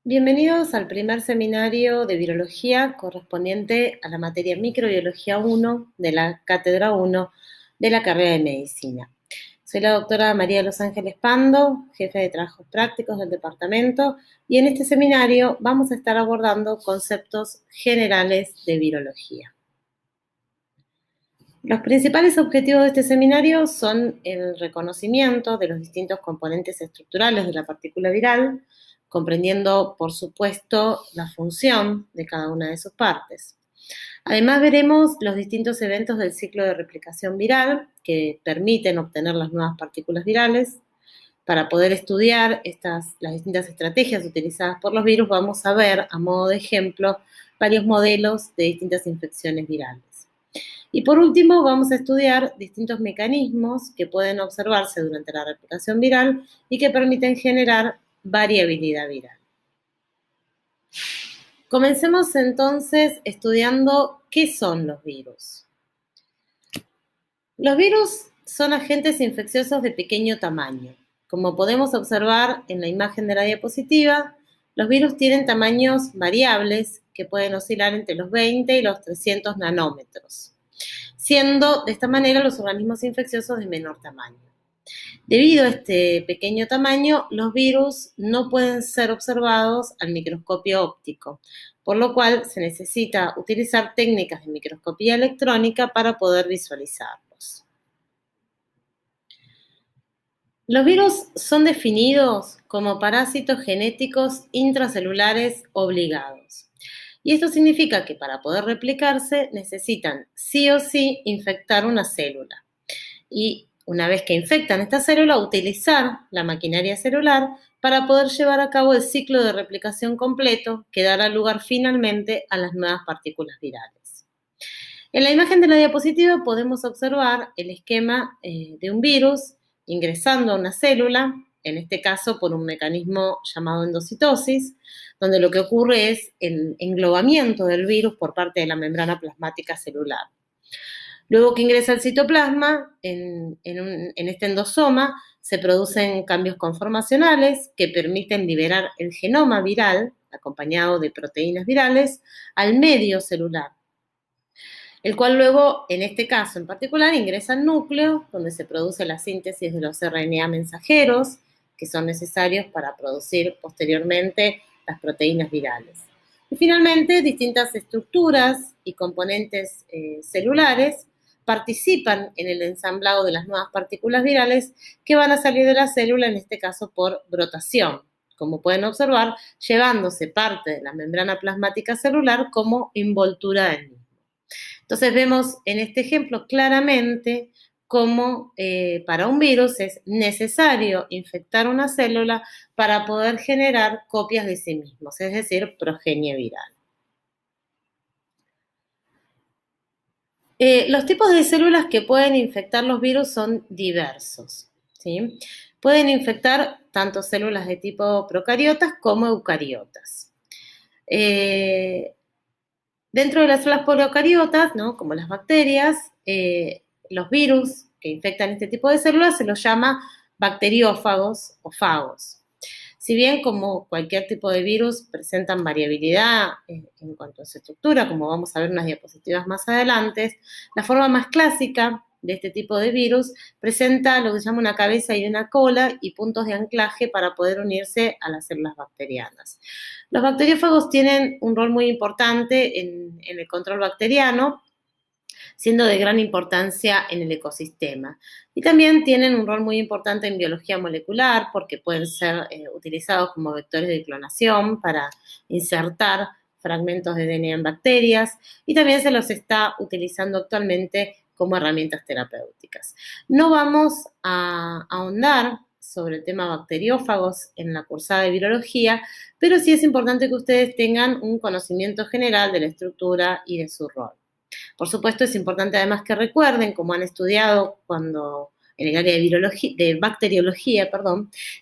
Bienvenidos al primer seminario de virología correspondiente a la materia Microbiología 1 de la Cátedra 1 de la carrera de Medicina. Soy la doctora María Los Ángeles Pando, jefe de trabajos prácticos del departamento, y en este seminario vamos a estar abordando conceptos generales de virología. Los principales objetivos de este seminario son el reconocimiento de los distintos componentes estructurales de la partícula viral, comprendiendo, por supuesto, la función de cada una de sus partes. Además, veremos los distintos eventos del ciclo de replicación viral que permiten obtener las nuevas partículas virales. Para poder estudiar las distintas estrategias utilizadas por los virus, vamos a ver, a modo de ejemplo, varios modelos de distintas infecciones virales. Y por último, vamos a estudiar distintos mecanismos que pueden observarse durante la replicación viral y que permiten generar variabilidad viral. Comencemos entonces estudiando qué son los virus. Los virus son agentes infecciosos de pequeño tamaño. Como podemos observar en la imagen de la diapositiva, los virus tienen tamaños variables que pueden oscilar entre los 20 y los 300 nanómetros, siendo de esta manera los organismos infecciosos de menor tamaño. Debido a este pequeño tamaño, los virus no pueden ser observados al microscopio óptico, por lo cual se necesita utilizar técnicas de microscopía electrónica para poder visualizarlos. Los virus son definidos como parásitos genéticos intracelulares obligados. Y esto significa que para poder replicarse necesitan sí o sí infectar una célula. Y una vez que infectan esta célula, utilizar la maquinaria celular para poder llevar a cabo el ciclo de replicación completo que dará lugar finalmente a las nuevas partículas virales. En la imagen de la diapositiva podemos observar el esquema de un virus ingresando a una célula, en este caso por un mecanismo llamado endocitosis, donde lo que ocurre es el englobamiento del virus por parte de la membrana plasmática celular. Luego que ingresa al citoplasma, en este endosoma se producen cambios conformacionales que permiten liberar el genoma viral, acompañado de proteínas virales, al medio celular, el cual luego, en este caso en particular, ingresa al núcleo, donde se produce la síntesis de los RNA mensajeros, que son necesarios para producir posteriormente las proteínas virales. Y finalmente, distintas estructuras y componentes celulares participan en el ensamblado de las nuevas partículas virales que van a salir de la célula, en este caso por brotación, como pueden observar, llevándose parte de la membrana plasmática celular como envoltura del mismo. Entonces vemos en este ejemplo claramente cómo para un virus es necesario infectar una célula para poder generar copias de sí mismos, es decir, progenie viral. Los tipos de células que pueden infectar los virus son diversos, ¿sí? Pueden infectar tanto células de tipo procariotas como eucariotas. Dentro de las células procariotas, ¿no?, como las bacterias, los virus que infectan este tipo de células se los llama bacteriófagos o fagos. Si bien, como cualquier tipo de virus, presentan variabilidad en cuanto a su estructura, como vamos a ver en unas diapositivas más adelante, la forma más clásica de este tipo de virus presenta lo que se llama una cabeza y una cola y puntos de anclaje para poder unirse a las células bacterianas. Los bacteriófagos tienen un rol muy importante en el control bacteriano, siendo de gran importancia en el ecosistema. Y también tienen un rol muy importante en biología molecular porque pueden ser utilizados como vectores de clonación para insertar fragmentos de DNA en bacterias y también se los está utilizando actualmente como herramientas terapéuticas. No vamos a ahondar sobre el tema bacteriófagos en la cursada de virología, pero sí es importante que ustedes tengan un conocimiento general de la estructura y de su rol. Por supuesto, es importante además que recuerden, como han estudiado cuando en el área de bacteriología,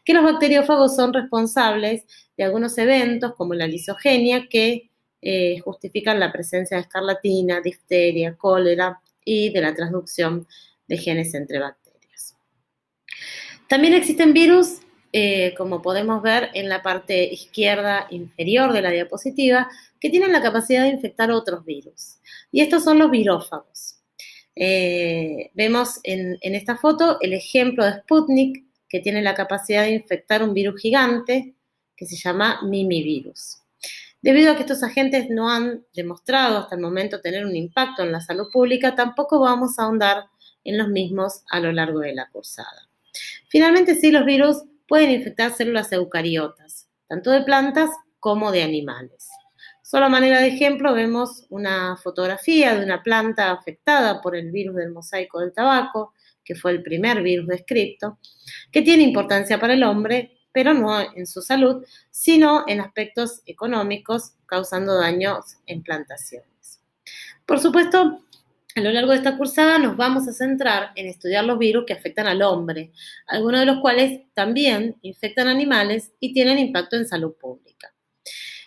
que los bacteriófagos son responsables de algunos eventos como la lisogenia que justifican la presencia de escarlatina, difteria, cólera y de la transducción de genes entre bacterias. También existen virus como podemos ver en la parte izquierda inferior de la diapositiva, que tienen la capacidad de infectar otros virus. Y estos son los virófagos. Vemos en esta foto el ejemplo de Sputnik, que tiene la capacidad de infectar un virus gigante que se llama mimivirus. Debido a que estos agentes no han demostrado hasta el momento tener un impacto en la salud pública, tampoco vamos a ahondar en los mismos a lo largo de la cursada. Finalmente, sí, los virus pueden infectar células eucariotas, tanto de plantas como de animales. Solo a manera de ejemplo vemos una fotografía de una planta afectada por el virus del mosaico del tabaco, que fue el primer virus descrito, que tiene importancia para el hombre, pero no en su salud, sino en aspectos económicos, causando daños en plantaciones. Por supuesto, a lo largo de esta cursada nos vamos a centrar en estudiar los virus que afectan al hombre, algunos de los cuales también infectan animales y tienen impacto en salud pública.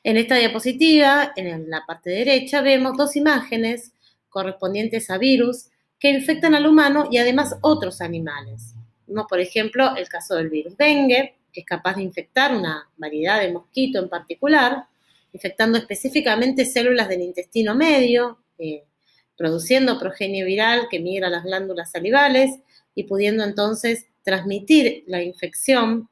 En esta diapositiva, en la parte derecha, vemos dos imágenes correspondientes a virus que infectan al humano y además otros animales. Vemos, por ejemplo, el caso del virus dengue, que es capaz de infectar una variedad de mosquito en particular, infectando específicamente células del intestino medio, produciendo progenie viral que migra a las glándulas salivales y pudiendo entonces transmitir la infección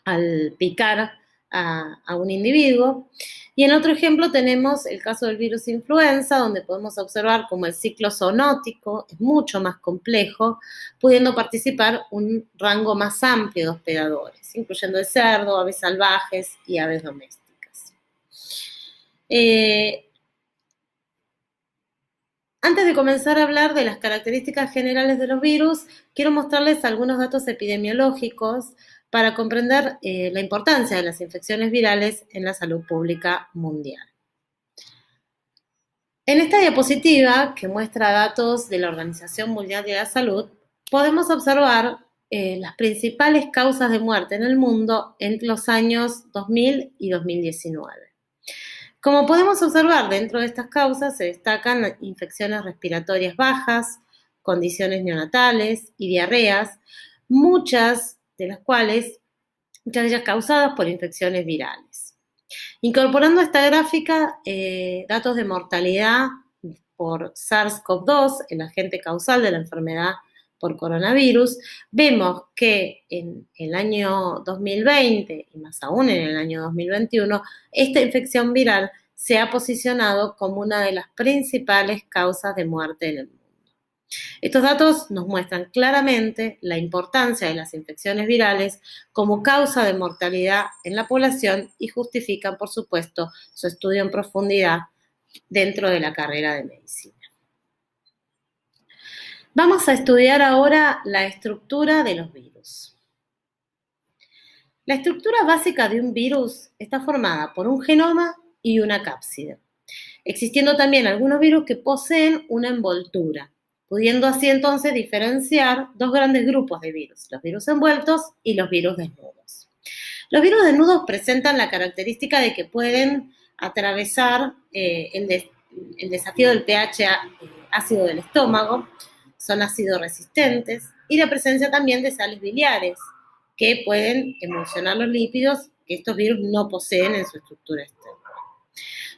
al picar a un individuo. Y en otro ejemplo tenemos el caso del virus influenza, donde podemos observar cómo el ciclo zoonótico es mucho más complejo, pudiendo participar un rango más amplio de hospedadores, incluyendo el cerdo, aves salvajes y aves domésticas. Antes de comenzar a hablar de las características generales de los virus, quiero mostrarles algunos datos epidemiológicos para comprender la importancia de las infecciones virales en la salud pública mundial. En esta diapositiva, que muestra datos de la Organización Mundial de la Salud, podemos observar las principales causas de muerte en el mundo en los años 2000 y 2019. Como podemos observar, dentro de estas causas se destacan infecciones respiratorias bajas, condiciones neonatales y diarreas, muchas de ellas causadas por infecciones virales. Incorporando a esta gráfica datos de mortalidad por SARS-CoV-2, el agente causal de la enfermedad por coronavirus, vemos que en el año 2020 y más aún en el año 2021, esta infección viral se ha posicionado como una de las principales causas de muerte en el mundo. Estos datos nos muestran claramente la importancia de las infecciones virales como causa de mortalidad en la población y justifican, por supuesto, su estudio en profundidad dentro de la carrera de medicina. Vamos a estudiar ahora la estructura de los virus. La estructura básica de un virus está formada por un genoma y una cápside, existiendo también algunos virus que poseen una envoltura, pudiendo así entonces diferenciar dos grandes grupos de virus, los virus envueltos y los virus desnudos. Los virus desnudos presentan la característica de que pueden atravesar el desafío del pH ácido del estómago, son ácido resistentes, y la presencia también de sales biliares, que pueden emulsionar los lípidos que estos virus no poseen en su estructura externa.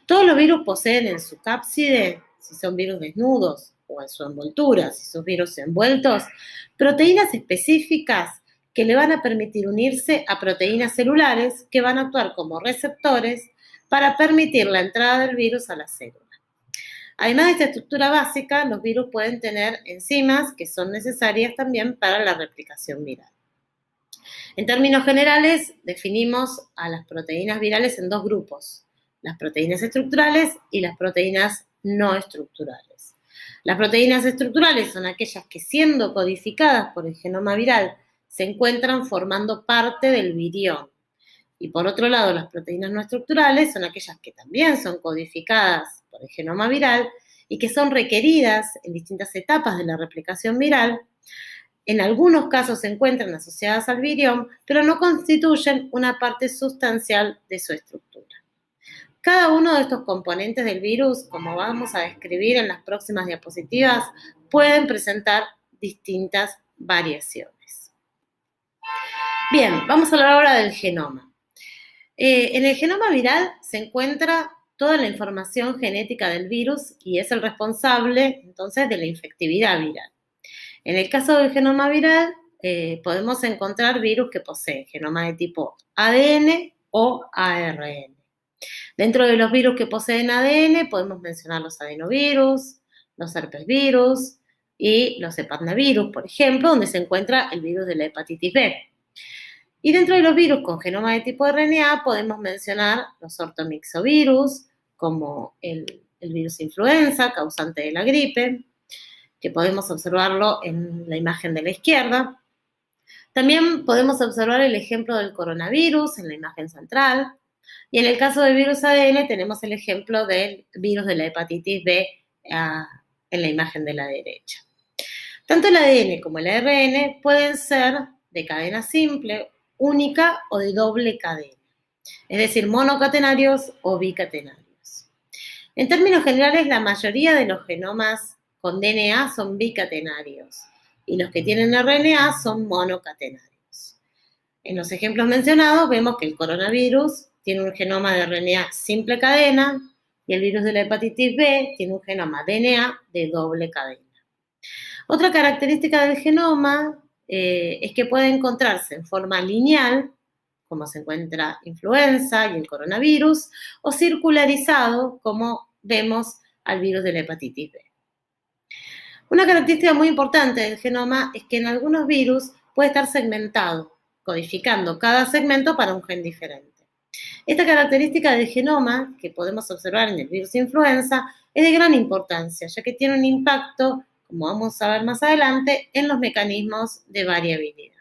Todos los virus poseen en su cápside, si son virus desnudos, o en su envoltura, si son virus envueltos, proteínas específicas que le van a permitir unirse a proteínas celulares que van a actuar como receptores para permitir la entrada del virus a la célula. Además de esta estructura básica, los virus pueden tener enzimas que son necesarias también para la replicación viral. En términos generales, definimos a las proteínas virales en dos grupos, las proteínas estructurales y las proteínas no estructurales. Las proteínas estructurales son aquellas que, siendo codificadas por el genoma viral, se encuentran formando parte del virión. Y por otro lado, las proteínas no estructurales son aquellas que también son codificadas por el genoma viral y que son requeridas en distintas etapas de la replicación viral. En algunos casos se encuentran asociadas al virión, pero no constituyen una parte sustancial de su estructura. Cada uno de estos componentes del virus, como vamos a describir en las próximas diapositivas, pueden presentar distintas variaciones. Bien, vamos a hablar ahora del genoma. En el genoma viral se encuentra toda la información genética del virus y es el responsable entonces de la infectividad viral. En el caso del genoma viral, podemos encontrar virus que poseen genoma de tipo ADN o ARN. Dentro de los virus que poseen ADN podemos mencionar los adenovirus, los herpesvirus y los hepadnavirus, por ejemplo, donde se encuentra el virus de la hepatitis B. Y dentro de los virus con genoma de tipo RNA podemos mencionar los ortomixovirus, como el virus influenza, causante de la gripe, que podemos observarlo en la imagen de la izquierda. También podemos observar el ejemplo del coronavirus en la imagen central. Y en el caso del virus ADN tenemos el ejemplo del virus de la hepatitis B en la imagen de la derecha. Tanto el ADN como el ARN pueden ser de cadena simple, única o de doble cadena, es decir, monocatenarios o bicatenarios. En términos generales, la mayoría de los genomas con DNA son bicatenarios y los que tienen RNA son monocatenarios. En los ejemplos mencionados vemos que el coronavirus tiene un genoma de RNA simple cadena y el virus de la hepatitis B tiene un genoma DNA de doble cadena. Otra característica del genoma es que puede encontrarse en forma lineal, como se encuentra influenza y el coronavirus, o circularizado, como vemos al virus de la hepatitis B. Una característica muy importante del genoma es que en algunos virus puede estar segmentado, codificando cada segmento para un gen diferente. Esta característica del genoma, que podemos observar en el virus influenza, es de gran importancia, ya que tiene un impacto, como vamos a ver más adelante, en los mecanismos de variabilidad.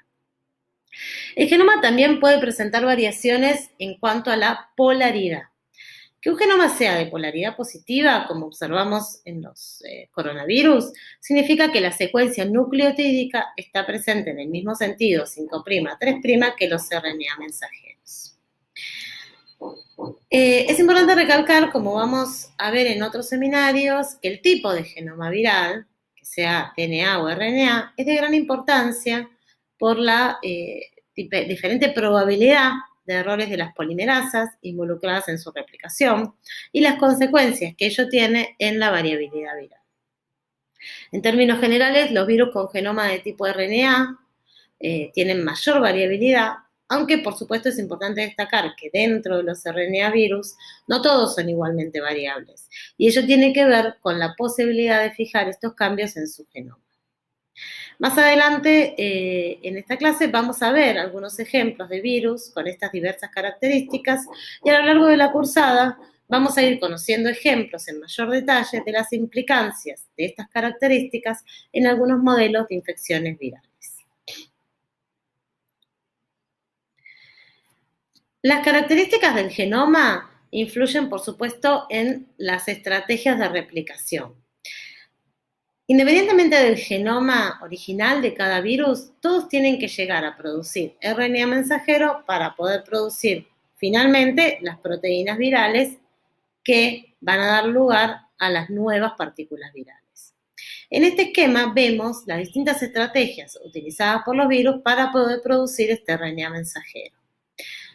El genoma también puede presentar variaciones en cuanto a la polaridad. Que un genoma sea de polaridad positiva, como observamos en los coronavirus, significa que la secuencia nucleotídica está presente en el mismo sentido, 5', 3', que los RNA mensajeros. Es importante recalcar, como vamos a ver en otros seminarios, que el tipo de genoma viral, que sea DNA o RNA, es de gran importancia por la diferente probabilidad de errores de las polimerasas involucradas en su replicación y las consecuencias que ello tiene en la variabilidad viral. En términos generales, los virus con genoma de tipo RNA tienen mayor variabilidad, aunque por supuesto es importante destacar que dentro de los RNA virus no todos son igualmente variables, y ello tiene que ver con la posibilidad de fijar estos cambios en su genoma. Más adelante en esta clase vamos a ver algunos ejemplos de virus con estas diversas características y a lo largo de la cursada vamos a ir conociendo ejemplos en mayor detalle de las implicancias de estas características en algunos modelos de infecciones virales. Las características del genoma influyen, por supuesto, en las estrategias de replicación. Independientemente del genoma original de cada virus, todos tienen que llegar a producir RNA mensajero para poder producir finalmente las proteínas virales que van a dar lugar a las nuevas partículas virales. En este esquema vemos las distintas estrategias utilizadas por los virus para poder producir este RNA mensajero.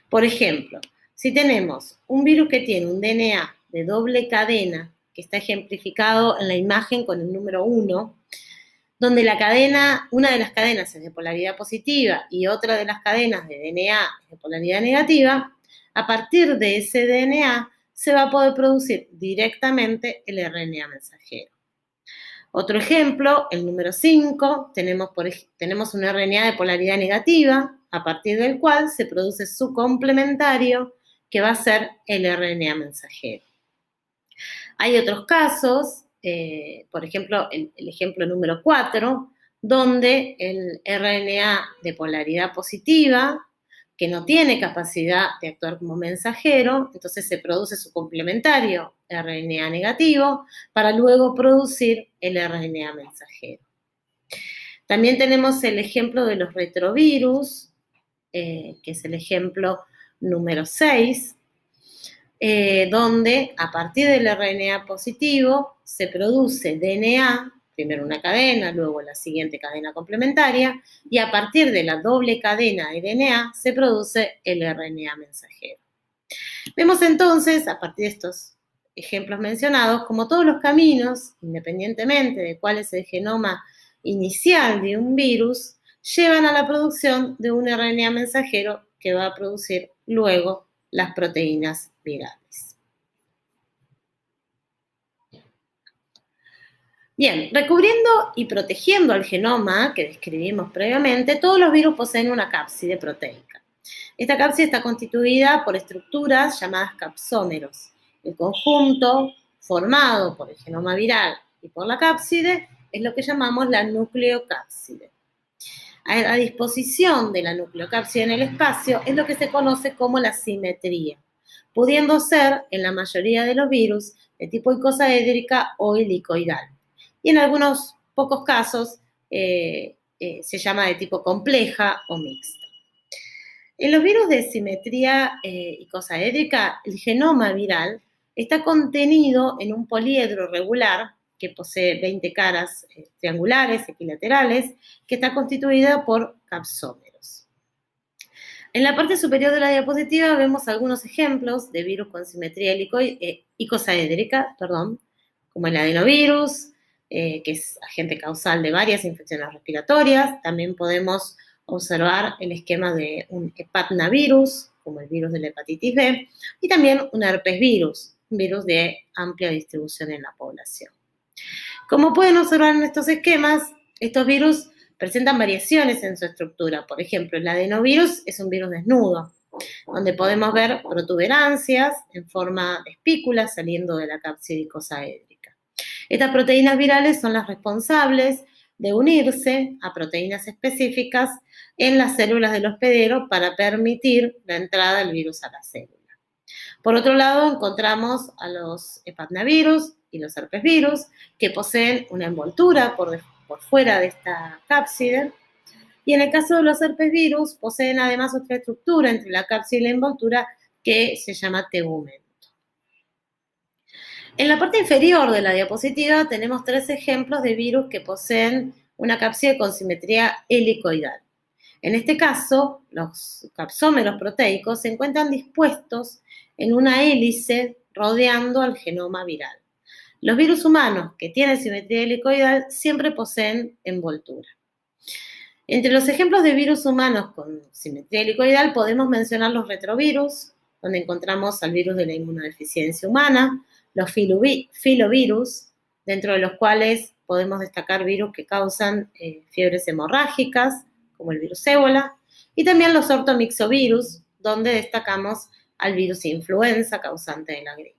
Por ejemplo, si tenemos un virus que tiene un DNA de doble cadena, que está ejemplificado en la imagen con el número 1, donde una de las cadenas es de polaridad positiva y otra de las cadenas de DNA es de polaridad negativa, a partir de ese DNA se va a poder producir directamente el RNA mensajero. Otro ejemplo, el número 5, tenemos un RNA de polaridad negativa, a partir del cual se produce su complementario, que va a ser el RNA mensajero. Hay otros casos, por ejemplo, el ejemplo número 4, donde el RNA de polaridad positiva, que no tiene capacidad de actuar como mensajero, entonces se produce su complementario RNA negativo para luego producir el RNA mensajero. También tenemos el ejemplo de los retrovirus, que es el ejemplo número 6, donde a partir del RNA positivo se produce DNA primero una cadena, luego la siguiente cadena complementaria, y a partir de la doble cadena RNA se produce el RNA mensajero. Vemos entonces, a partir de estos ejemplos mencionados, como todos los caminos, independientemente de cuál es el genoma inicial de un virus, llevan a la producción de un RNA mensajero que va a producir luego las proteínas virales. Bien, recubriendo y protegiendo al genoma que describimos previamente, todos los virus poseen una cápside proteica. Esta cápside está constituida por estructuras llamadas capsómeros. El conjunto formado por el genoma viral y por la cápside es lo que llamamos la nucleocápside. A la disposición de la nucleocápside en el espacio es lo que se conoce como la simetría, pudiendo ser, en la mayoría de los virus, de tipo icosaédrica o helicoidal. Y en algunos pocos casos se llama de tipo compleja o mixta. En los virus de simetría icosaédrica, el genoma viral está contenido en un poliedro regular que posee 20 caras triangulares, equilaterales, que está constituida por capsómeros. En la parte superior de la diapositiva vemos algunos ejemplos de virus con simetría icosaédrica, como el adenovirus, que es agente causal de varias infecciones respiratorias. También podemos observar el esquema de un hepatnavirus, como el virus de la hepatitis B, y también un herpesvirus, un virus de amplia distribución en la población. Como pueden observar en estos esquemas, estos virus presentan variaciones en su estructura. Por ejemplo, el adenovirus es un virus desnudo, donde podemos ver protuberancias en forma de espículas saliendo de la cápside icosaédrica. Estas proteínas virales son las responsables de unirse a proteínas específicas en las células del hospedero para permitir la entrada del virus a la célula. Por otro lado, encontramos a los hepatnavirus y los herpesvirus, que poseen una envoltura por fuera de esta cápside, y en el caso de los herpesvirus poseen además otra estructura entre la cápside y la envoltura que se llama tegumento. En la parte inferior de la diapositiva tenemos 3 ejemplos de virus que poseen una cápside con simetría helicoidal. En este caso, los capsómeros proteicos se encuentran dispuestos en una hélice rodeando al genoma viral. Los virus humanos que tienen simetría helicoidal siempre poseen envoltura. Entre los ejemplos de virus humanos con simetría helicoidal podemos mencionar los retrovirus, donde encontramos al virus de la inmunodeficiencia humana, los filovirus, dentro de los cuales podemos destacar virus que causan fiebres hemorrágicas, como el virus ébola, y también los ortomixovirus, donde destacamos al virus influenza causante de la gripe.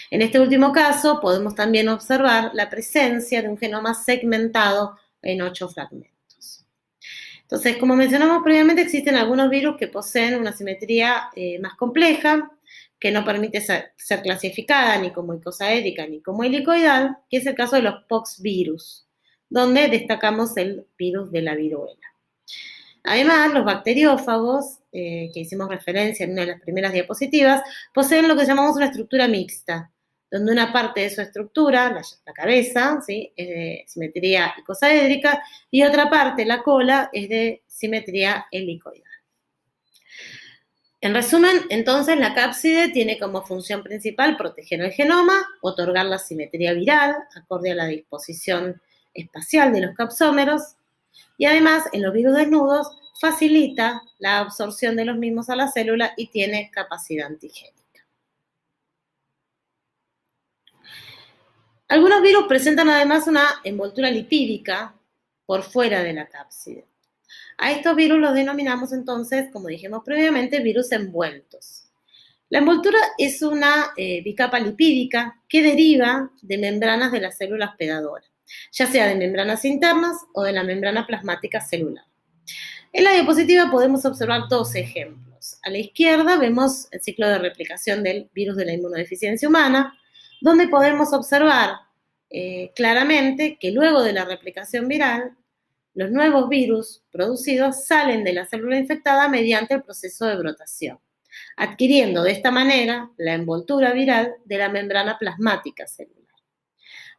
En este último caso, podemos también observar la presencia de un genoma segmentado en 8 fragmentos. Entonces, como mencionamos previamente, existen algunos virus que poseen una simetría más compleja, que no permite ser clasificada ni como icosaédrica ni como helicoidal, que es el caso de los poxvirus, donde destacamos el virus de la viruela. Además, los bacteriófagos, que hicimos referencia en una de las primeras diapositivas, poseen lo que llamamos una estructura mixta, donde una parte de su estructura, la cabeza, ¿sí?, es de simetría icosaédrica, y otra parte, la cola, es de simetría helicoidal. En resumen, entonces, la cápside tiene como función principal proteger el genoma, otorgar la simetría viral, acorde a la disposición espacial de los capsómeros, y además, en los virus desnudos, facilita la absorción de los mismos a la célula y tiene capacidad antigénica. Algunos virus presentan además una envoltura lipídica por fuera de la cápside. A estos virus los denominamos entonces, como dijimos previamente, virus envueltos. La envoltura es una bicapa lipídica que deriva de membranas de la célula hospedadora, ya sea de membranas internas o de la membrana plasmática celular. En la diapositiva podemos observar 2 ejemplos. A la izquierda vemos el ciclo de replicación del virus de la inmunodeficiencia humana, donde podemos observar claramente que luego de la replicación viral, los nuevos virus producidos salen de la célula infectada mediante el proceso de brotación, adquiriendo de esta manera la envoltura viral de la membrana plasmática celular.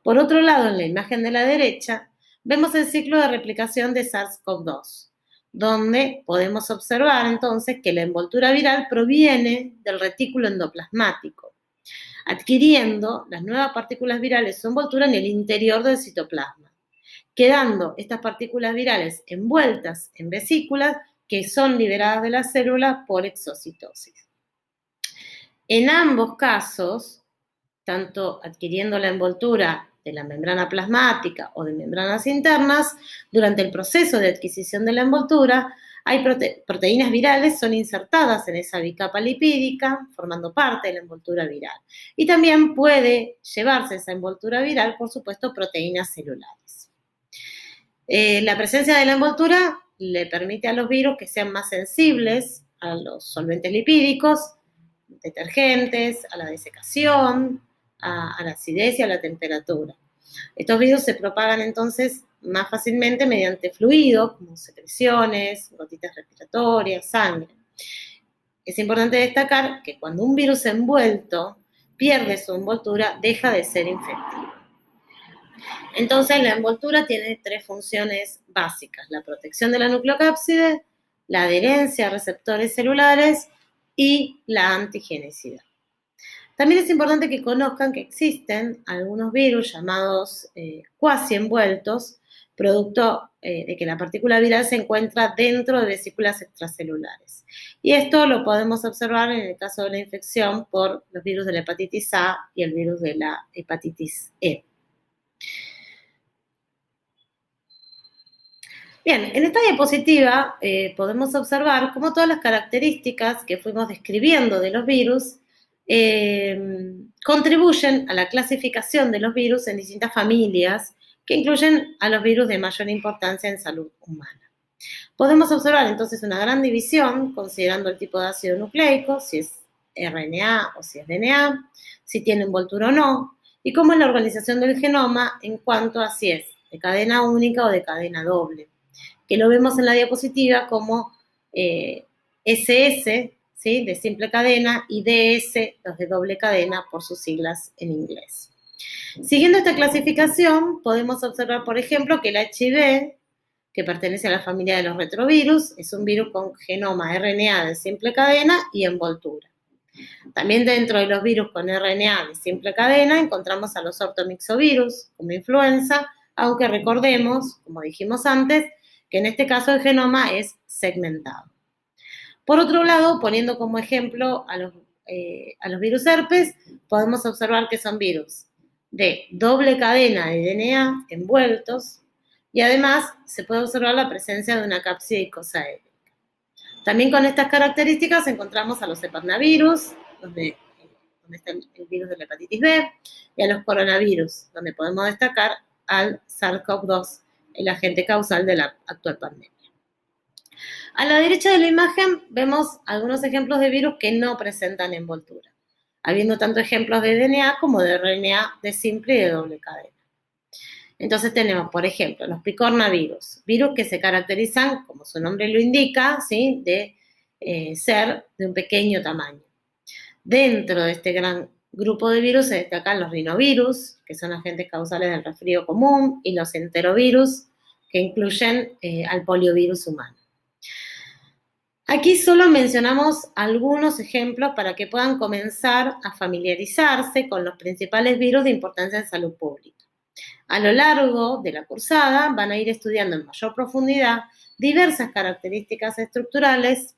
Por otro lado, en la imagen de la derecha, vemos el ciclo de replicación de SARS-CoV-2, donde podemos observar entonces que la envoltura viral proviene del retículo endoplasmático, adquiriendo las nuevas partículas virales su envoltura en el interior del citoplasma, quedando estas partículas virales envueltas en vesículas que son liberadas de la célula por exocitosis. En ambos casos, tanto adquiriendo la envoltura de la membrana plasmática o de membranas internas, durante el proceso de adquisición de la envoltura, hay proteínas virales, son insertadas en esa bicapa lipídica, formando parte de la envoltura viral. Y también puede llevarse esa envoltura viral, por supuesto, proteínas celulares. La presencia de la envoltura le permite a los virus que sean más sensibles a los solventes lipídicos, detergentes, a la desecación, a la acidez y a la temperatura. Estos virus se propagan entonces más fácilmente mediante fluidos, como secreciones, gotitas respiratorias, sangre. Es importante destacar que cuando un virus envuelto pierde su envoltura, deja de ser infectivo. Entonces, la envoltura tiene 3 funciones básicas: la protección de la nucleocápside, la adherencia a receptores celulares y la antigenicidad. También es importante que conozcan que existen algunos virus llamados cuasi envueltos, producto de que la partícula viral se encuentra dentro de vesículas extracelulares. Y esto lo podemos observar en el caso de la infección por los virus de la hepatitis A y el virus de la hepatitis E. Bien, en esta diapositiva podemos observar cómo todas las características que fuimos describiendo de los virus contribuyen a la clasificación de los virus en distintas familias que incluyen a los virus de mayor importancia en salud humana. Podemos observar entonces una gran división considerando el tipo de ácido nucleico, si es RNA o si es DNA, si tiene envoltura o no, y cómo es la organización del genoma en cuanto a si es de cadena única o de cadena doble, que lo vemos en la diapositiva como SS, ¿sí?, de simple cadena, y DS, los de doble cadena, por sus siglas en inglés. Siguiendo esta clasificación, podemos observar, por ejemplo, que el HIV, que pertenece a la familia de los retrovirus, es un virus con genoma RNA de simple cadena y envoltura. También dentro de los virus con RNA de simple cadena encontramos a los ortomixovirus, como influenza, aunque recordemos, como dijimos antes, que en este caso el genoma es segmentado. Por otro lado, poniendo como ejemplo a los virus herpes, podemos observar que son virus de doble cadena de DNA envueltos y además se puede observar la presencia de una cápside icosaédrica. También con estas características encontramos a los hepatnavirus, donde está el virus de la hepatitis B, y a los coronavirus, donde podemos destacar al SARS-CoV-2, el agente causal de la actual pandemia. A la derecha de la imagen vemos algunos ejemplos de virus que no presentan envoltura, habiendo tanto ejemplos de DNA como de RNA de simple y de doble cadena. Entonces tenemos, por ejemplo, los picornavirus, virus que se caracterizan, como su nombre lo indica, ¿sí?, de ser de un pequeño tamaño. Dentro de este gran grupo de virus se destacan los rinovirus, que son agentes causales del resfrío común, y los enterovirus, que incluyen al poliovirus humano. Aquí solo mencionamos algunos ejemplos para que puedan comenzar a familiarizarse con los principales virus de importancia en salud pública. A lo largo de la cursada van a ir estudiando en mayor profundidad diversas características estructurales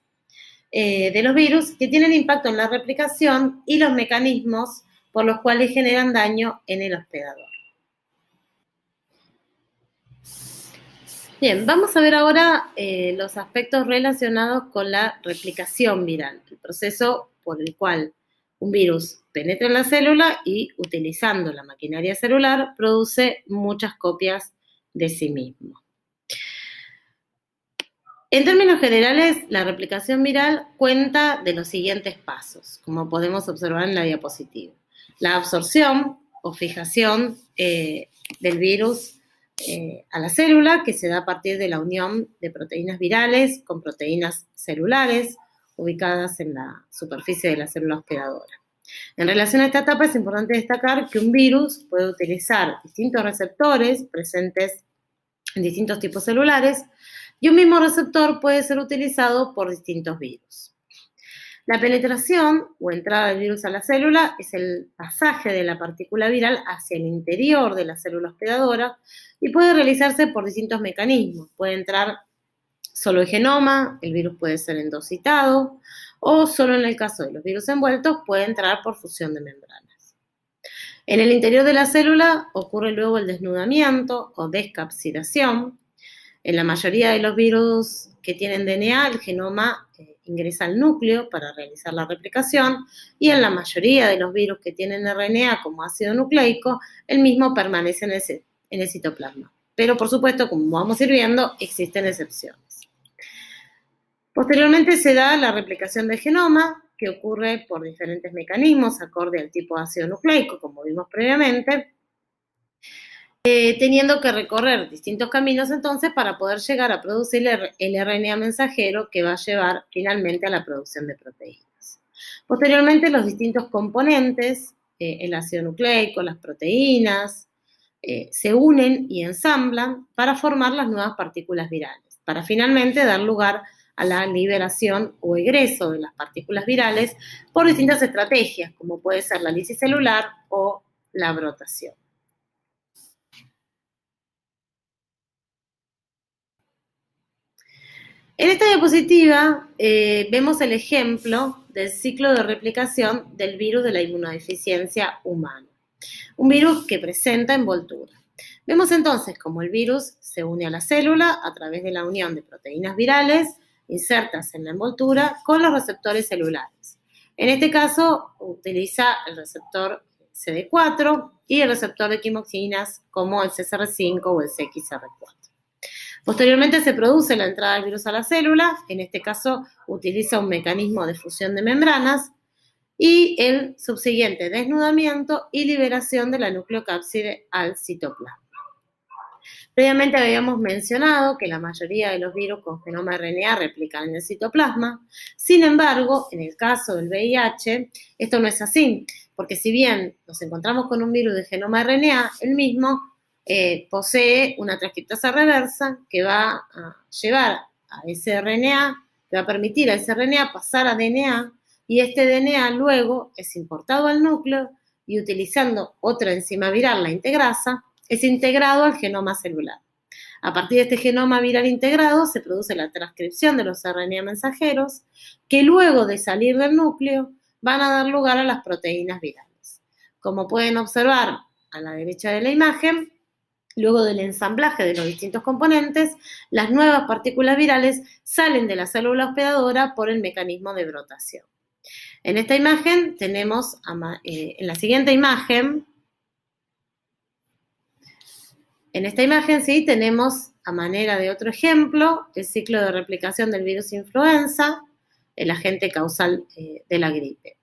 de los virus que tienen impacto en la replicación y los mecanismos por los cuales generan daño en el hospedador. Bien, vamos a ver ahora los aspectos relacionados con la replicación viral, el proceso por el cual un virus penetra en la célula y, utilizando la maquinaria celular, produce muchas copias de sí mismo. En términos generales, la replicación viral cuenta de los siguientes pasos, como podemos observar en la diapositiva. La absorción o fijación del virus a la célula, que se da a partir de la unión de proteínas virales con proteínas celulares ubicadas en la superficie de la célula hospedadora. En relación a esta etapa es importante destacar que un virus puede utilizar distintos receptores presentes en distintos tipos celulares y un mismo receptor puede ser utilizado por distintos virus. La penetración o entrada del virus a la célula es el pasaje de la partícula viral hacia el interior de la célula hospedadora y puede realizarse por distintos mecanismos. Puede entrar solo el genoma, el virus puede ser endocitado o solo en el caso de los virus envueltos puede entrar por fusión de membranas. En el interior de la célula ocurre luego el desnudamiento o descapsidación. En la mayoría de los virus que tienen DNA, el genoma ingresa al núcleo para realizar la replicación y en la mayoría de los virus que tienen RNA como ácido nucleico, el mismo permanece en el citoplasma. Pero por supuesto, como vamos a ir viendo, existen excepciones. Posteriormente se da la replicación del genoma, que ocurre por diferentes mecanismos acorde al tipo de ácido nucleico, como vimos previamente, teniendo que recorrer distintos caminos entonces para poder llegar a producir el RNA mensajero que va a llevar finalmente a la producción de proteínas. Posteriormente los distintos componentes, el ácido nucleico, las proteínas, se unen y ensamblan para formar las nuevas partículas virales, para finalmente dar lugar a la liberación o egreso de las partículas virales por distintas estrategias, como puede ser la lisis celular o la brotación. En esta diapositiva vemos el ejemplo del ciclo de replicación del virus de la inmunodeficiencia humana, un virus que presenta envoltura. Vemos entonces cómo el virus se une a la célula a través de la unión de proteínas virales insertas en la envoltura con los receptores celulares. En este caso utiliza el receptor CD4 y el receptor de quimoxinas como el CCR5 o el CXR4. Posteriormente se produce la entrada del virus a la célula, en este caso utiliza un mecanismo de fusión de membranas y el subsiguiente desnudamiento y liberación de la nucleocápside al citoplasma. Previamente habíamos mencionado que la mayoría de los virus con genoma RNA replican en el citoplasma, sin embargo, en el caso del VIH, esto no es así, porque si bien nos encontramos con un virus de genoma RNA, el mismo posee una transcriptasa reversa que va a llevar a ese RNA, que va a permitir a ese RNA pasar a DNA, y este DNA luego es importado al núcleo y utilizando otra enzima viral, la integrasa, es integrado al genoma celular. A partir de este genoma viral integrado se produce la transcripción de los RNA mensajeros que luego de salir del núcleo van a dar lugar a las proteínas virales. Como pueden observar a la derecha de la imagen, luego del ensamblaje de los distintos componentes, las nuevas partículas virales salen de la célula hospedadora por el mecanismo de brotación. En esta imagen tenemos, en la siguiente imagen, sí, tenemos a manera de otro ejemplo el ciclo de replicación del virus influenza, el agente causal de la gripe.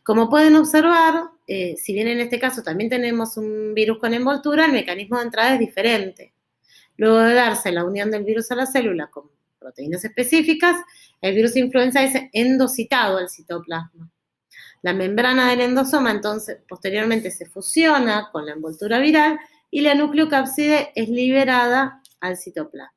Como pueden observar, si bien en este caso también tenemos un virus con envoltura, el mecanismo de entrada es diferente. Luego de darse la unión del virus a la célula con proteínas específicas, el virus influenza es endocitado al citoplasma. La membrana del endosoma entonces posteriormente se fusiona con la envoltura viral y la nucleocápside es liberada al citoplasma.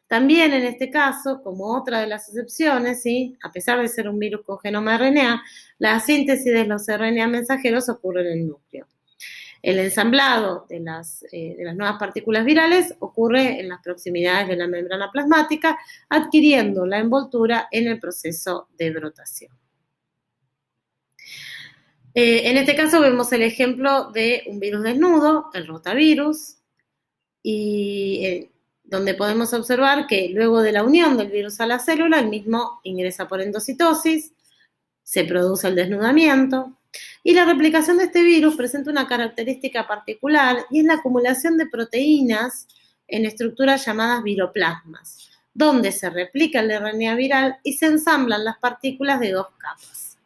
También en este caso, como otra de las excepciones, ¿sí?, a pesar de ser un virus con genoma RNA, la síntesis de los RNA mensajeros ocurre en el núcleo. El ensamblado de las nuevas partículas virales ocurre en las proximidades de la membrana plasmática, adquiriendo la envoltura en el proceso de brotación. En este caso vemos el ejemplo de un virus desnudo, el rotavirus, y donde podemos observar que luego de la unión del virus a la célula, el mismo ingresa por endocitosis, se produce el desnudamiento, y la replicación de este virus presenta una característica particular, y es la acumulación de proteínas en estructuras llamadas viroplasmas, donde se replica el RNA viral y se ensamblan las partículas de dos capas,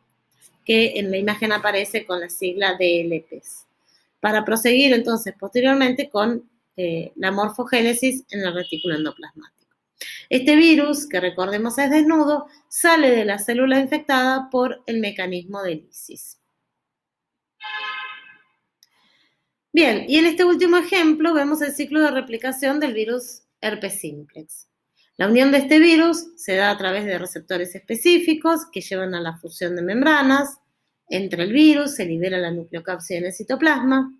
que en la imagen aparece con la sigla DLPs, para proseguir entonces posteriormente con la morfogénesis en el retículo endoplasmático. Este virus, que recordemos es desnudo, sale de la célula infectada por el mecanismo de lisis. Bien, y en este último ejemplo vemos el ciclo de replicación del virus herpes simplex. La unión de este virus se da a través de receptores específicos que llevan a la fusión de membranas. Entre el virus, se libera la nucleocápside en el citoplasma.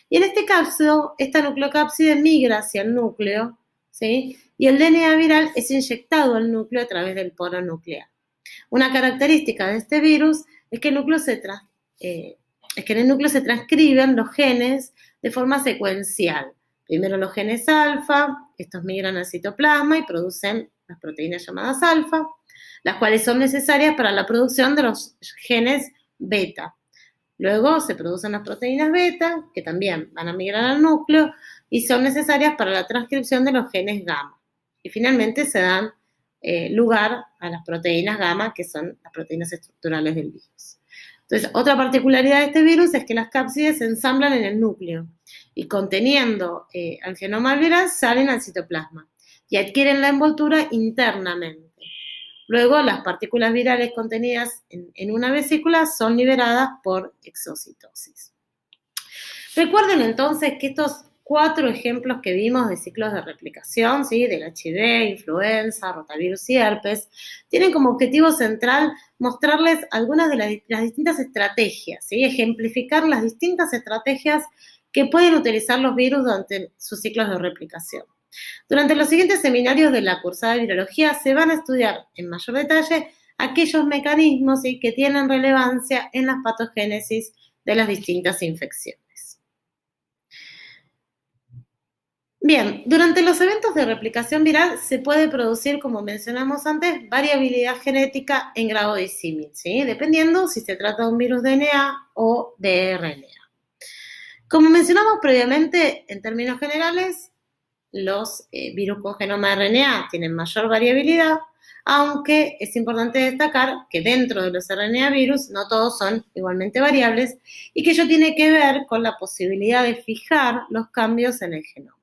Y en este caso, esta nucleocápside migra hacia el núcleo, ¿sí? Y el DNA viral es inyectado al núcleo a través del poro nuclear. Una característica de este virus es que en el núcleo se transcriben los genes de forma secuencial. Primero los genes alfa, estos migran al citoplasma y producen las proteínas llamadas alfa, las cuales son necesarias para la producción de los genes beta. Luego se producen las proteínas beta, que también van a migrar al núcleo y son necesarias para la transcripción de los genes gamma. Y finalmente se dan lugar a las proteínas gamma, que son las proteínas estructurales del virus. Entonces, otra particularidad de este virus es que las cápsides se ensamblan en el núcleo y conteniendo al genoma viral salen al citoplasma y adquieren la envoltura internamente. Luego, las partículas virales contenidas en una vesícula son liberadas por exocitosis. Recuerden entonces que estos 4 ejemplos que vimos de ciclos de replicación, ¿sí? Del HIV, influenza, rotavirus y herpes, tienen como objetivo central mostrarles algunas de las distintas estrategias, ¿sí? Ejemplificar las distintas estrategias que pueden utilizar los virus durante sus ciclos de replicación. Durante los siguientes seminarios de la cursada de virología se van a estudiar en mayor detalle aquellos mecanismos, ¿sí? Que tienen relevancia en la patogénesis de las distintas infecciones. Bien, durante los eventos de replicación viral se puede producir, como mencionamos antes, variabilidad genética en grado disímil, ¿sí? Dependiendo si se trata de un virus DNA o de RNA. Como mencionamos previamente, en términos generales, los virus con genoma RNA tienen mayor variabilidad, aunque es importante destacar que dentro de los RNA virus no todos son igualmente variables y que ello tiene que ver con la posibilidad de fijar los cambios en el genoma.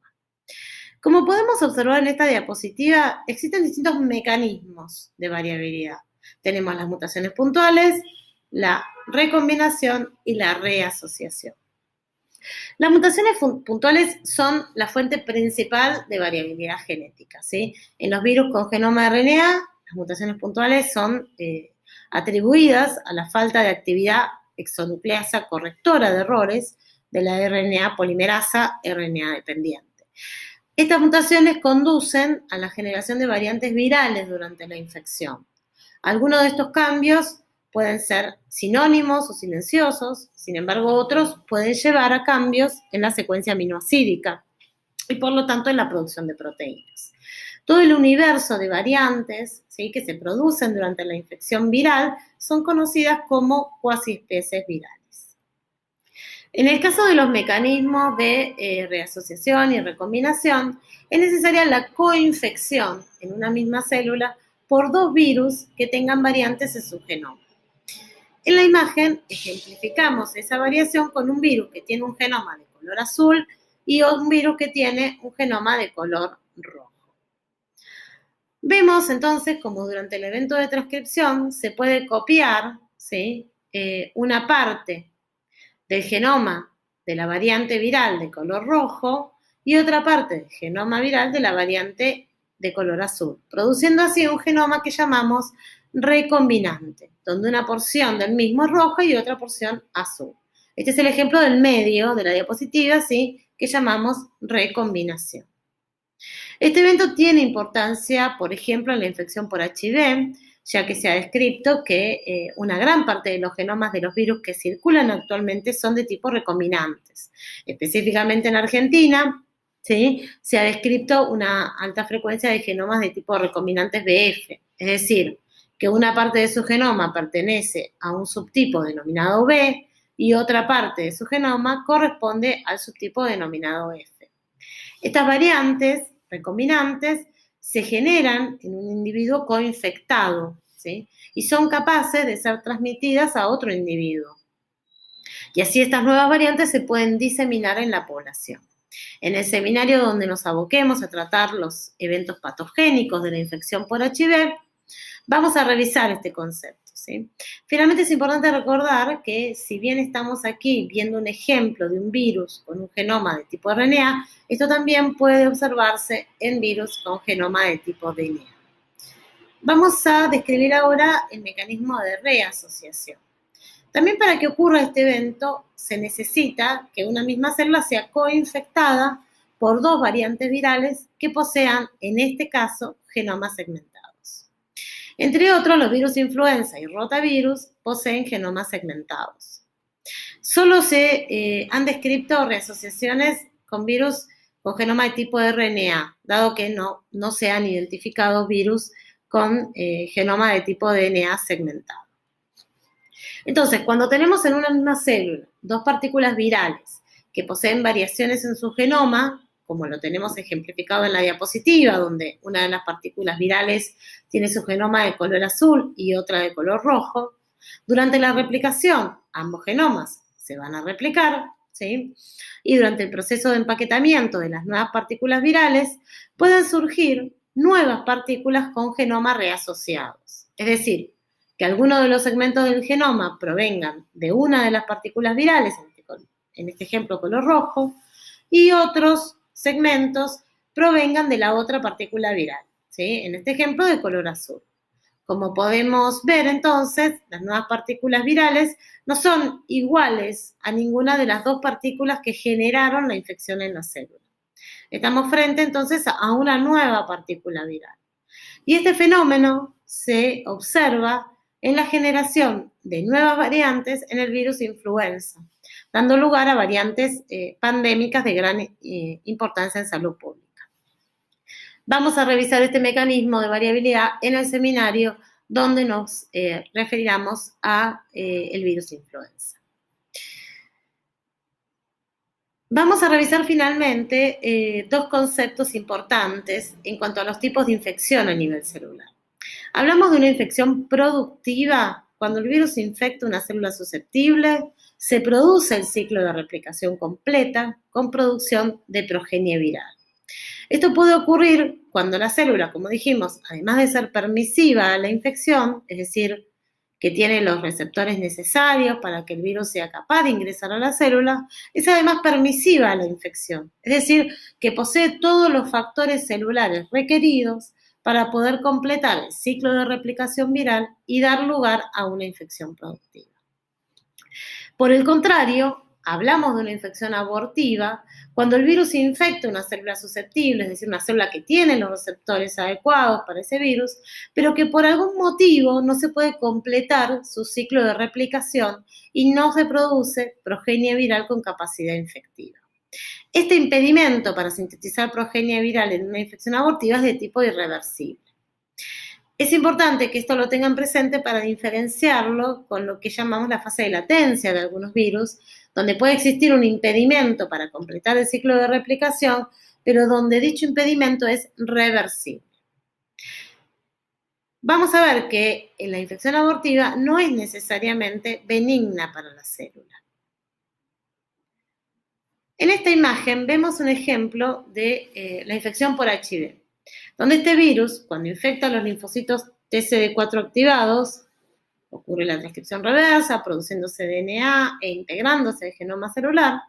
Como podemos observar en esta diapositiva, existen distintos mecanismos de variabilidad. Tenemos las mutaciones puntuales, la recombinación y la reasociación. Las mutaciones puntuales son la fuente principal de variabilidad genética, ¿sí? En los virus con genoma RNA, las mutaciones puntuales son atribuidas a la falta de actividad exonucleasa correctora de errores de la RNA polimerasa RNA dependiente. Estas mutaciones conducen a la generación de variantes virales durante la infección. Algunos de estos cambios pueden ser sinónimos o silenciosos, sin embargo otros pueden llevar a cambios en la secuencia aminoácidica y por lo tanto en la producción de proteínas. Todo el universo de variantes, ¿sí? Que se producen durante la infección viral son conocidas como cuasiespecies virales. En el caso de los mecanismos de reasociación y recombinación, es necesaria la coinfección en una misma célula por 2 virus que tengan variantes en su genoma. En la imagen ejemplificamos esa variación con un virus que tiene un genoma de color azul y un virus que tiene un genoma de color rojo. Vemos entonces cómo durante el evento de transcripción se puede copiar, ¿sí? Una parte del genoma de la variante viral de color rojo y otra parte del genoma viral de la variante de color azul, produciendo así un genoma que llamamos recombinante, donde una porción del mismo es roja y otra porción azul. Este es el ejemplo del medio de la diapositiva, ¿sí? Que llamamos recombinación. Este evento tiene importancia, por ejemplo, en la infección por HIV, ya que se ha descrito que una gran parte de los genomas de los virus que circulan actualmente son de tipo recombinantes. Específicamente en Argentina, ¿sí? Se ha descrito una alta frecuencia de genomas de tipo recombinantes BF, es decir, que una parte de su genoma pertenece a un subtipo denominado B y otra parte de su genoma corresponde al subtipo denominado F. Estas variantes recombinantes se generan en un individuo coinfectado, ¿sí? Y son capaces de ser transmitidas a otro individuo. Y así estas nuevas variantes se pueden diseminar en la población. En el seminario donde nos aboquemos a tratar los eventos patogénicos de la infección por HIV, vamos a revisar este concepto, ¿sí? Finalmente es importante recordar que si bien estamos aquí viendo un ejemplo de un virus con un genoma de tipo RNA, esto también puede observarse en virus con genoma de tipo DNA. Vamos a describir ahora el mecanismo de reasociación. También para que ocurra este evento se necesita que una misma célula sea coinfectada por dos variantes virales que posean, en este caso, genomas segmentados. Entre otros, los virus influenza y rotavirus poseen genomas segmentados. Solo se han descrito reasociaciones con virus con genoma de tipo RNA, dado que no se han identificado virus con genoma de tipo DNA segmentado. Entonces, cuando tenemos en una misma célula dos partículas virales que poseen variaciones en su genoma, como lo tenemos ejemplificado en la diapositiva, donde una de las partículas virales tiene su genoma de color azul y otra de color rojo, durante la replicación, ambos genomas se van a replicar, ¿sí? Y durante el proceso de empaquetamiento de las nuevas partículas virales, pueden surgir nuevas partículas con genomas reasociados. Es decir, que algunos de los segmentos del genoma provengan de una de las partículas virales, en este ejemplo color rojo, y otros segmentos provengan de la otra partícula viral, ¿sí? En este ejemplo de color azul. Como podemos ver entonces, las nuevas partículas virales no son iguales a ninguna de las dos partículas que generaron la infección en la célula. Estamos frente entonces a una nueva partícula viral. Y este fenómeno se observa en la generación de nuevas variantes en el virus influenza, dando lugar a variantes pandémicas de gran importancia en salud pública. Vamos a revisar este mecanismo de variabilidad en el seminario donde nos referiremos a el virus influenza. Vamos a revisar finalmente dos conceptos importantes en cuanto a los tipos de infección a nivel celular. Hablamos de una infección productiva. Cuando el virus infecta una célula susceptible, se produce el ciclo de replicación completa con producción de progenie viral. Esto puede ocurrir cuando la célula, como dijimos, además de ser permisiva a la infección, es decir, que tiene los receptores necesarios para que el virus sea capaz de ingresar a la célula, es además permisiva a la infección, es decir, que posee todos los factores celulares requeridos para poder completar el ciclo de replicación viral y dar lugar a una infección productiva. Por el contrario, hablamos de una infección abortiva cuando el virus infecta una célula susceptible, es decir, una célula que tiene los receptores adecuados para ese virus, pero que por algún motivo no se puede completar su ciclo de replicación y no se produce progenie viral con capacidad infectiva. Este impedimento para sintetizar progenie viral en una infección abortiva es de tipo irreversible. Es importante que esto lo tengan presente para diferenciarlo con lo que llamamos la fase de latencia de algunos virus, donde puede existir un impedimento para completar el ciclo de replicación, pero donde dicho impedimento es reversible. Vamos a ver que la infección abortiva no es necesariamente benigna para la célula. En esta imagen vemos un ejemplo de la infección por HIV, donde este virus, cuando infecta a los linfocitos TCD4 activados, ocurre la transcripción reversa, produciéndose DNA e integrándose el genoma celular,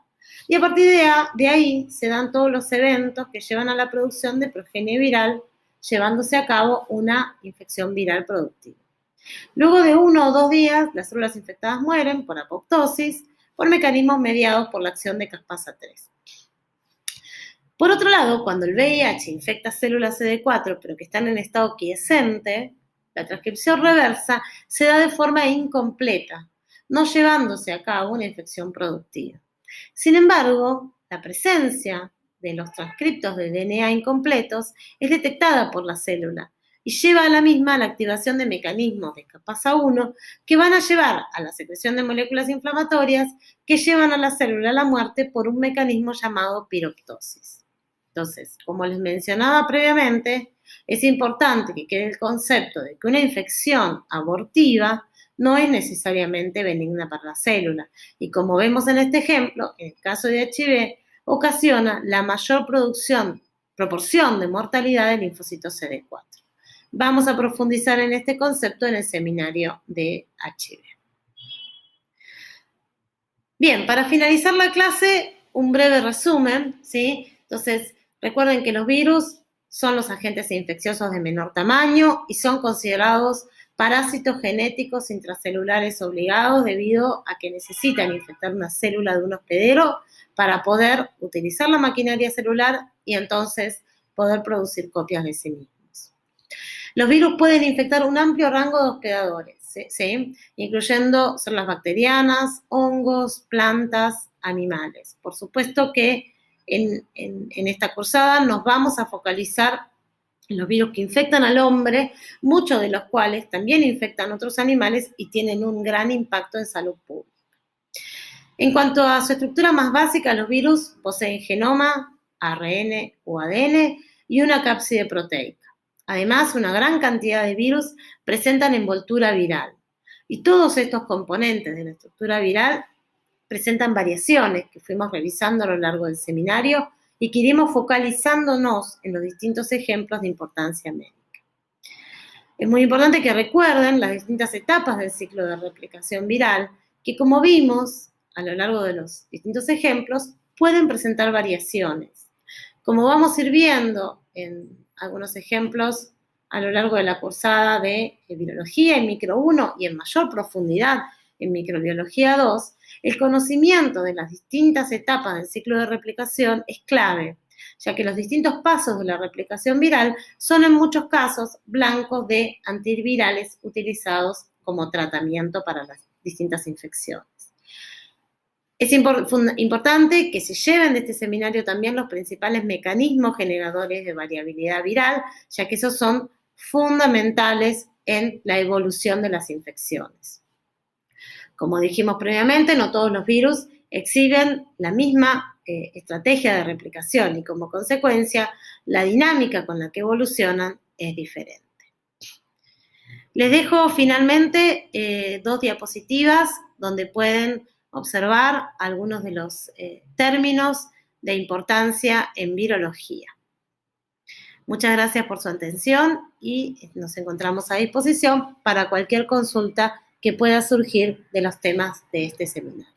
y a partir de ahí se dan todos los eventos que llevan a la producción de progenie viral, llevándose a cabo una infección viral productiva. Luego de 1 o 2 días, las células infectadas mueren por apoptosis, por mecanismos mediados por la acción de caspasa 3. Por otro lado, cuando el VIH infecta células CD4, pero que están en estado quiescente, la transcripción reversa se da de forma incompleta, no llevándose a cabo una infección productiva. Sin embargo, la presencia de los transcriptos de DNA incompletos es detectada por la célula y lleva a la misma la activación de mecanismos de caspasa 1 que van a llevar a la secreción de moléculas inflamatorias que llevan a la célula a la muerte por un mecanismo llamado piroptosis. Entonces, como les mencionaba previamente, es importante que quede el concepto de que una infección abortiva no es necesariamente benigna para la célula. Y como vemos en este ejemplo, en el caso de HIV, ocasiona la mayor proporción de mortalidad del linfocito CD4. vamos a profundizar en este concepto en el seminario de HIV. Bien, para finalizar la clase, un breve resumen, ¿sí? Entonces, recuerden que los virus son los agentes infecciosos de menor tamaño y son considerados parásitos genéticos intracelulares obligados debido a que necesitan infectar una célula de un hospedero para poder utilizar la maquinaria celular y entonces poder producir copias de sí mismos. Los virus pueden infectar un amplio rango de hospedadores, ¿sí? Incluyendo células bacterianas, hongos, plantas, animales. Por supuesto que en esta cursada nos vamos a focalizar en los virus que infectan al hombre, muchos de los cuales también infectan otros animales y tienen un gran impacto en salud pública. En cuanto a su estructura más básica, los virus poseen genoma, ARN o ADN y una cápside proteica. Además, una gran cantidad de virus presentan envoltura viral. Y todos estos componentes de la estructura viral presentan variaciones que fuimos revisando a lo largo del seminario y que iremos focalizándonos en los distintos ejemplos de importancia médica. Es muy importante que recuerden las distintas etapas del ciclo de replicación viral, que como vimos a lo largo de los distintos ejemplos, pueden presentar variaciones. Como vamos a ir viendo en algunos ejemplos a lo largo de la cursada de virología en micro 1 y en mayor profundidad en microbiología 2, el conocimiento de las distintas etapas del ciclo de replicación es clave, ya que los distintos pasos de la replicación viral son en muchos casos blancos de antivirales utilizados como tratamiento para las distintas infecciones. Es importante que se lleven de este seminario también los principales mecanismos generadores de variabilidad viral, ya que esos son fundamentales en la evolución de las infecciones. Como dijimos previamente, no todos los virus exhiben la misma estrategia de replicación y como consecuencia la dinámica con la que evolucionan es diferente. Les dejo finalmente 2 diapositivas donde pueden observar algunos de los términos de importancia en virología. Muchas gracias por su atención y nos encontramos a disposición para cualquier consulta que pueda surgir de los temas de este seminario.